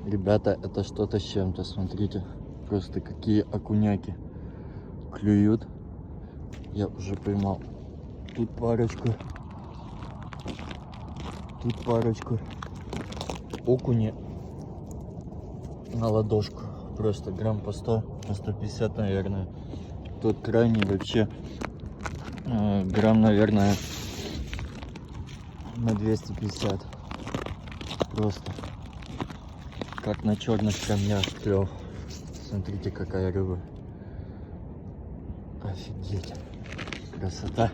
Ребята, это что-то с чем-то, смотрите. Просто какие окуняки клюют. Я уже поймал тут парочку. Тут парочку. Окуни на ладошку. Просто грамм по 100, по 150, наверное. Тут крайний вообще грамм, наверное, на 250. Просто как на черных камнях клев. Смотрите, какая рыба. Офигеть. Красота.